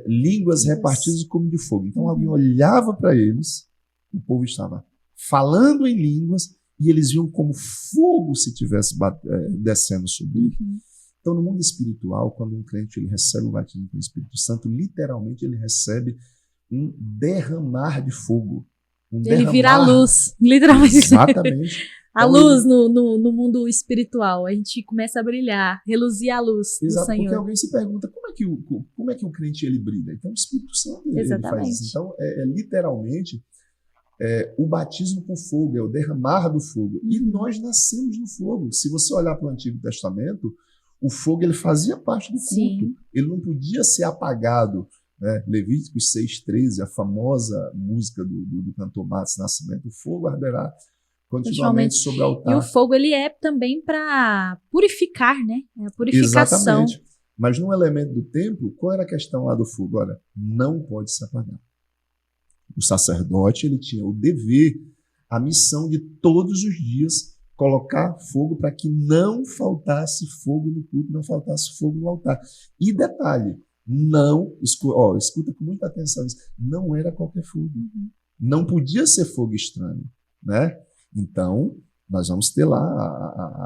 línguas repartidas como de fogo. Então alguém olhava para eles, o povo estava falando em línguas e eles viam como fogo se tivesse descendo sobre eles. Então, no mundo espiritual, quando um crente ele recebe o batismo com o Espírito Santo, literalmente ele recebe um derramar de fogo. Ele vira a luz, literalmente. Exatamente. A luz no mundo espiritual. A gente começa a brilhar, reluzir a luz do Senhor. Porque alguém se pergunta como é que o crente ele brilha? Então, o Espírito Santo ele faz isso. Então, literalmente o batismo com fogo, é o derramar do fogo. E nós nascemos no fogo. Se você olhar para o Antigo Testamento, o fogo ele fazia parte do culto. Sim. Ele não podia ser apagado. Né? Levíticos 6,13, a famosa música do cantor Matos Nascimento, o fogo arderá continuamente sobre o altar. E o fogo ele é também para purificar, né? É a purificação. Exatamente. Mas no elemento do templo, qual era a questão lá do fogo? Olha, não pode se apagar. O sacerdote ele tinha o dever, a missão de todos os dias colocar fogo para que não faltasse fogo no culto, não faltasse fogo no altar. E detalhe, escuta com muita atenção isso, não era qualquer fogo. Não podia ser fogo estranho, né? Então, nós vamos ter lá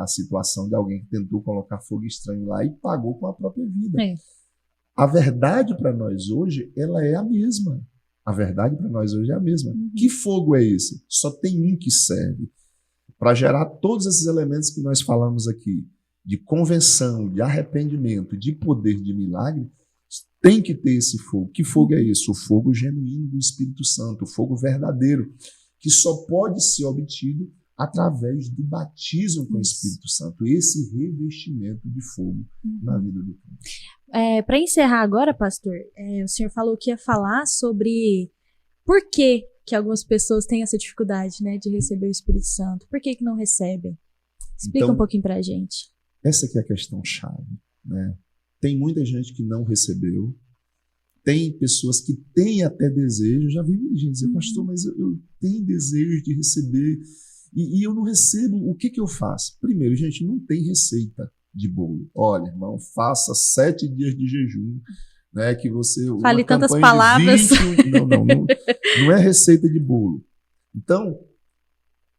a situação de alguém que tentou colocar fogo estranho lá e pagou com a própria vida. A verdade para nós hoje, ela é a mesma. A verdade para nós hoje é a mesma. Que fogo é esse? Só tem um que serve. Para gerar todos esses elementos que nós falamos aqui, de convenção, de arrependimento, de poder, de milagre, tem que ter esse fogo. Que fogo é esse? O fogo genuíno do Espírito Santo, o fogo verdadeiro, que só pode ser obtido através do batismo com o Espírito Santo, esse revestimento de fogo na vida do crente. Para encerrar agora, pastor, o senhor falou que ia falar sobre por que algumas pessoas têm essa dificuldade, né, de receber o Espírito Santo. Por que não recebem? Explica um pouquinho pra gente. Essa que é a questão chave, né? Tem muita gente que não recebeu, tem pessoas que têm até desejo, já vi muita gente dizer, pastor, mas eu tenho desejo de receber e eu não recebo, o que eu faço? Primeiro, gente, não tem receita de bolo. Olha, irmão, faça 7 dias de jejum, né, que você... Fale tantas palavras. Não é receita de bolo. Então,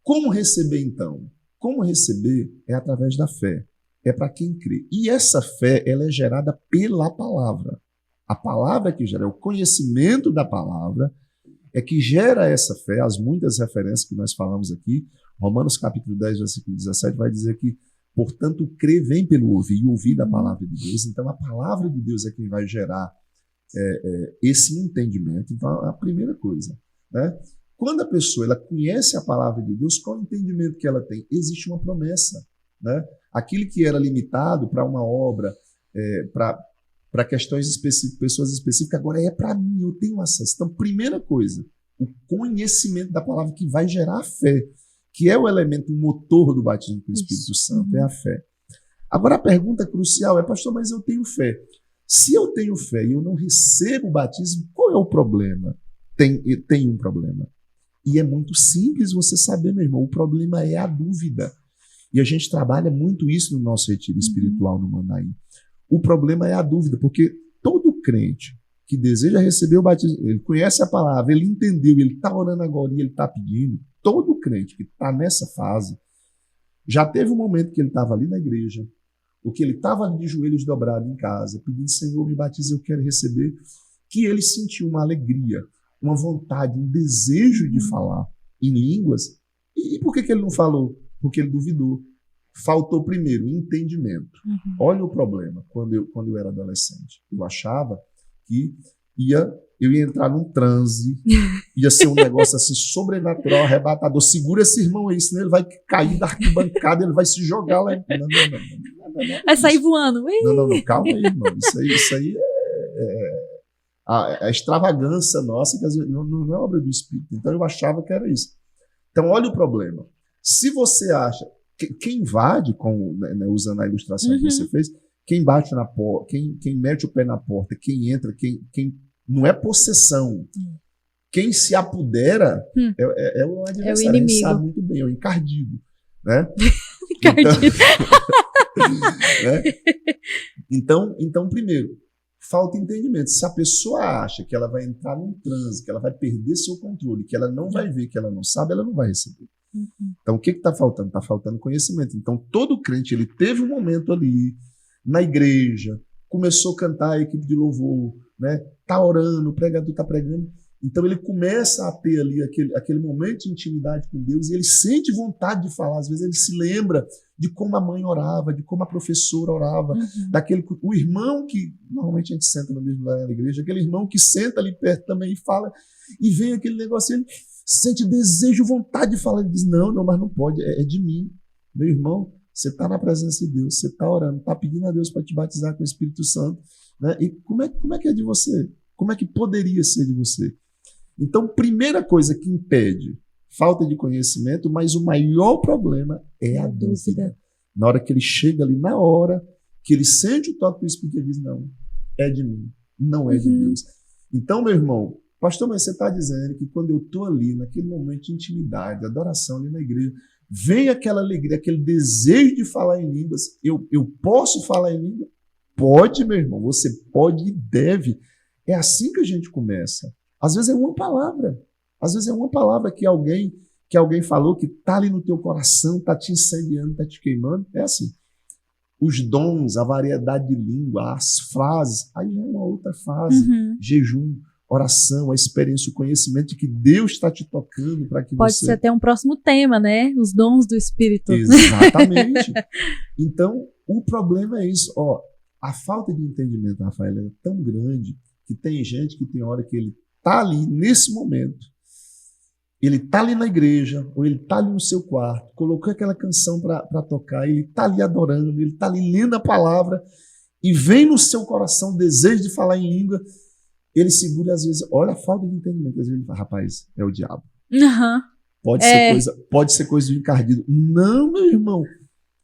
como receber então? Como receber é através da fé. É para quem crê. E essa fé, ela é gerada pela palavra. A palavra que gera, o conhecimento da palavra é que gera essa fé. As muitas referências que nós falamos aqui, Romanos capítulo 10, versículo 17, vai dizer que portanto, crer vem pelo ouvir e ouvir da palavra de Deus. Então, a palavra de Deus é quem vai gerar esse entendimento. Então, a primeira coisa, né? Quando a pessoa ela conhece a palavra de Deus, qual é o entendimento que ela tem? Existe uma promessa, né? Aquilo que era limitado para uma obra, para questões específicas, pessoas específicas, agora é para mim, eu tenho acesso. Então, primeira coisa, o conhecimento da palavra que vai gerar a fé, que é o elemento motor do batismo com o Espírito Santo, é a fé. Agora a pergunta crucial é, pastor, mas eu tenho fé. Se eu tenho fé e eu não recebo o batismo, qual é o problema? Tem um problema. E é muito simples você saber, meu irmão, o problema é a dúvida. E a gente trabalha muito isso no nosso retiro espiritual no Manaim. O problema é a dúvida, porque todo crente que deseja receber o batismo, ele conhece a palavra, ele entendeu, ele está orando agora e ele está pedindo. Todo crente que está nessa fase, já teve um momento que ele estava ali na igreja, ou que ele estava ali de joelhos dobrados em casa, pedindo, Senhor, me batiza, eu quero receber, que ele sentiu uma alegria, uma vontade, um desejo de falar em línguas. E por que ele não falou? Porque ele duvidou. Faltou primeiro entendimento. Olha o problema. Quando eu era adolescente, eu achava que eu ia entrar num transe, ia ser um negócio assim sobrenatural, arrebatador. Segura esse irmão aí, senão ele vai cair da arquibancada, ele vai se jogar lá. Não. Vai sair voando. Não, calma aí, irmão. Isso aí é a extravagância nossa, que às vezes não é obra do Espírito. Então eu achava que era isso. Então olha o problema. Se você acha, quem invade, usando a ilustração que você fez, Quem bate na porta, quem mete o pé na porta, quem entra, quem não é possessão. Quem se apodera é o adversário. É o inimigo. A gente sabe muito bem, é o encardido. Né? Encardido. Então, primeiro, falta entendimento. Se a pessoa acha que ela vai entrar num transe, que ela vai perder seu controle, que ela não vai ver, que ela não sabe, ela não vai receber. Então, o que está faltando? Está faltando conhecimento. Então, todo crente, ele teve um momento ali, na igreja, começou a cantar a equipe de louvor, né? Tá orando, o pregador está pregando. Então, ele começa a ter ali aquele momento de intimidade com Deus e ele sente vontade de falar. Às vezes, ele se lembra de como a mãe orava, de como a professora orava, o irmão que, normalmente a gente senta no mesmo lugar na igreja, aquele irmão que senta ali perto também e fala, e vem aquele negócio, ele sente desejo, vontade de falar, ele diz, não, mas não pode, é de mim. Meu irmão, você está na presença de Deus, você está orando, está pedindo a Deus para te batizar com o Espírito Santo, né? E como é que é de você? Como é que poderia ser de você? Então, primeira coisa que impede, falta de conhecimento, mas o maior problema é a dúvida. Na hora que ele chega ali, na hora que ele sente o toque do Espírito, ele diz, não, é de mim, não é de Deus. Então, meu irmão, pastor, mas você está dizendo que quando eu estou ali, naquele momento de intimidade, adoração ali na igreja, vem aquela alegria, aquele desejo de falar em línguas, eu posso falar em língua? Pode, meu irmão, você pode e deve. É assim que a gente começa. Às vezes é uma palavra. Às vezes é uma palavra que alguém falou que está ali no teu coração, está te incendiando, está te queimando. É assim. Os dons, a variedade de língua, as frases, aí é uma outra fase. Jejum, oração, a experiência, o conhecimento de que Deus está te tocando para que Pode você... ser até um próximo tema, né? Os dons do Espírito. Exatamente. Então, o problema é isso. Ó, a falta de entendimento, Rafael, é tão grande que tem gente que tem hora que ele está ali, nesse momento, ele está ali na igreja, ou ele está ali no seu quarto, colocou aquela canção para tocar, ele está ali adorando, ele está ali lendo a palavra, e vem no seu coração o desejo de falar em língua, ele segura às vezes, olha a falta de entendimento, às vezes ele fala, rapaz, é o diabo. Pode ser coisa do encardido. Não, meu irmão,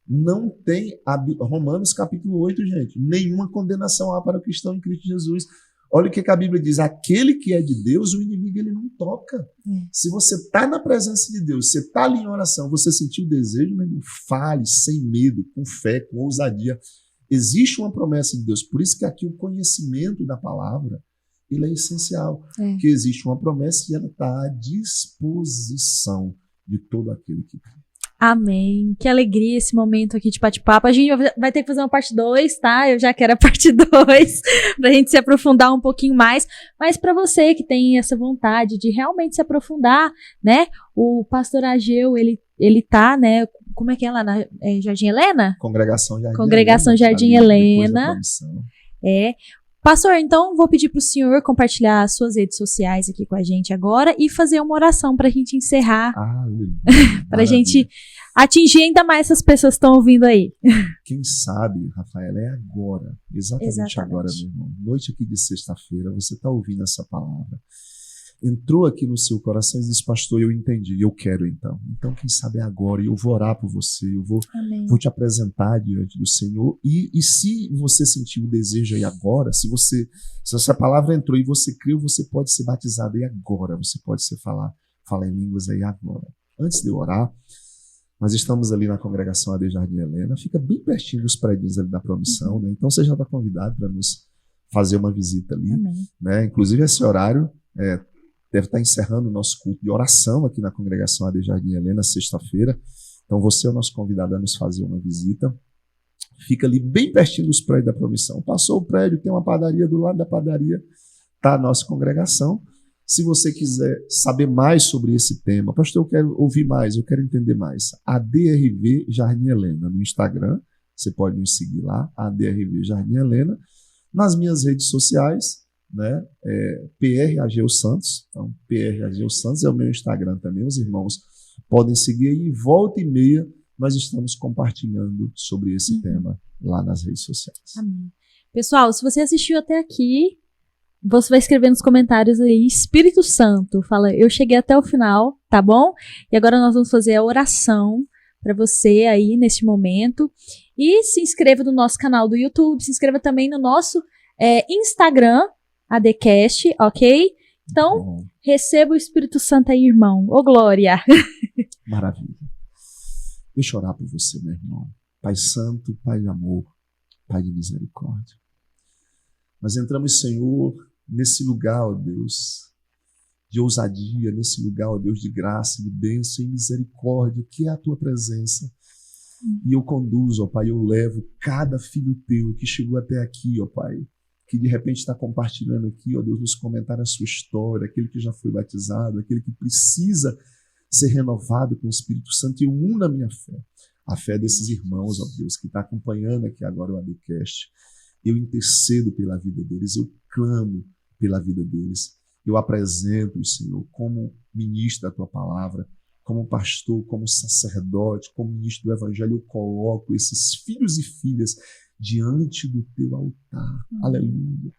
não tem, Romanos capítulo 8, gente, nenhuma condenação há para o cristão em Cristo Jesus. Olha o que a Bíblia diz, aquele que é de Deus, o inimigo ele não toca. Se você está na presença de Deus, você está ali em oração, você sentiu o desejo, meu irmão, fale sem medo, com fé, com ousadia. Existe uma promessa de Deus, por isso que aqui o conhecimento da palavra, ele é essencial, porque existe uma promessa e ela está à disposição de todo aquele que crê. Amém. Que alegria esse momento aqui de bate-papo. A gente vai ter que fazer uma parte 2, tá? Eu já quero a parte 2 pra gente se aprofundar um pouquinho mais. Mas para você que tem essa vontade de realmente se aprofundar, né? O pastor Ageu, ele tá, né? Como é que é lá na Jardim Helena? Congregação Jardim Helena. Pastor, então vou pedir para o senhor compartilhar as suas redes sociais aqui com a gente agora e fazer uma oração para a gente encerrar, para a gente atingir ainda mais essas pessoas que estão ouvindo aí. Quem sabe, Rafael, é agora, exatamente agora, meu irmão. Noite aqui de sexta-feira, você está ouvindo essa palavra. Entrou aqui no seu coração e disse, pastor, eu entendi, eu quero então. Então, quem sabe é agora, eu vou orar por você, eu vou te apresentar diante do Senhor. E se você sentiu o desejo aí agora, se essa palavra entrou e você creu, você pode ser batizado aí agora, você pode falar em línguas aí agora. Antes de eu orar, nós estamos ali na congregação AD Jardim Helena, fica bem pertinho dos prédios ali da Promissão, né? Então você já está convidado para nos fazer uma visita ali, né? Inclusive esse horário deve estar encerrando o nosso culto de oração aqui na congregação AD Jardim Helena, sexta-feira. Então você é o nosso convidado a nos fazer uma visita. Fica ali bem pertinho dos prédios da Promissão. Passou o prédio, tem uma padaria, do lado da padaria está a nossa congregação. Se você quiser saber mais sobre esse tema, pastor, eu quero ouvir mais, eu quero entender mais. ADRV Jardim Helena no Instagram, você pode nos seguir lá, ADRV Jardim Helena. Nas minhas redes sociais, né? PR Ageu Santos. Então, PR Ageu Santos é o meu Instagram também. Os irmãos podem seguir aí. Volta e meia, nós estamos compartilhando sobre esse tema lá nas redes sociais. Amém. Pessoal, se você assistiu até aqui, você vai escrever nos comentários aí, Espírito Santo. Fala, eu cheguei até o final, tá bom? E agora nós vamos fazer a oração para você aí neste momento. E se inscreva no nosso canal do YouTube, se inscreva também no nosso Instagram, ADCast, ok? Então, receba o Espírito Santo aí, irmão. Ô, glória! Maravilha. Deixa eu orar por você, meu irmão. Pai Santo, Pai de amor, Pai de misericórdia. Nós entramos, Senhor, nesse lugar, ó Deus, de ousadia, nesse lugar, ó Deus, de graça, de bênção e misericórdia, que é a tua presença. E eu conduzo, ó Pai, eu levo cada filho teu que chegou até aqui, ó Pai, que de repente está compartilhando aqui, ó Deus, nos comentários a sua história, aquele que já foi batizado, aquele que precisa ser renovado com o Espírito Santo, e eu uno a minha fé, a fé desses irmãos, ó Deus, que está acompanhando aqui agora o ADCast. Eu intercedo pela vida deles, eu clamo pela vida deles. Eu apresento-os, Senhor, como ministro da tua palavra, como pastor, como sacerdote, como ministro do evangelho. Eu coloco esses filhos e filhas diante do teu altar. Aleluia.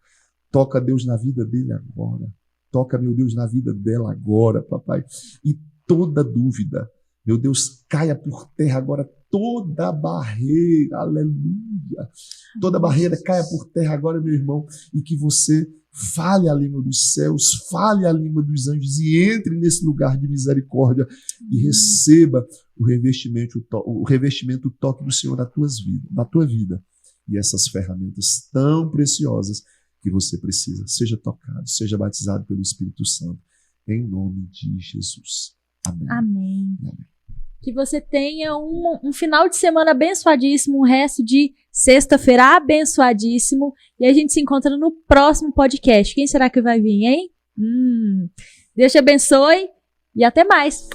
Toca, Deus, na vida dele agora. Toca, meu Deus, na vida dela agora, papai. E toda dúvida, meu Deus, caia por terra agora toda barreira. Aleluia. Toda barreira caia por terra agora, meu irmão, e que você fale a língua dos céus, fale a língua dos anjos e entre nesse lugar de misericórdia e receba o revestimento, o toque do Senhor na tua vida. E essas ferramentas tão preciosas que você precisa. Seja tocado, seja batizado pelo Espírito Santo. Em nome de Jesus. Amém. Amém. Amém. Que você tenha um final de semana abençoadíssimo, um resto de sexta-feira abençoadíssimo. E a gente se encontra no próximo podcast. Quem será que vai vir, hein? Deus te abençoe e até mais.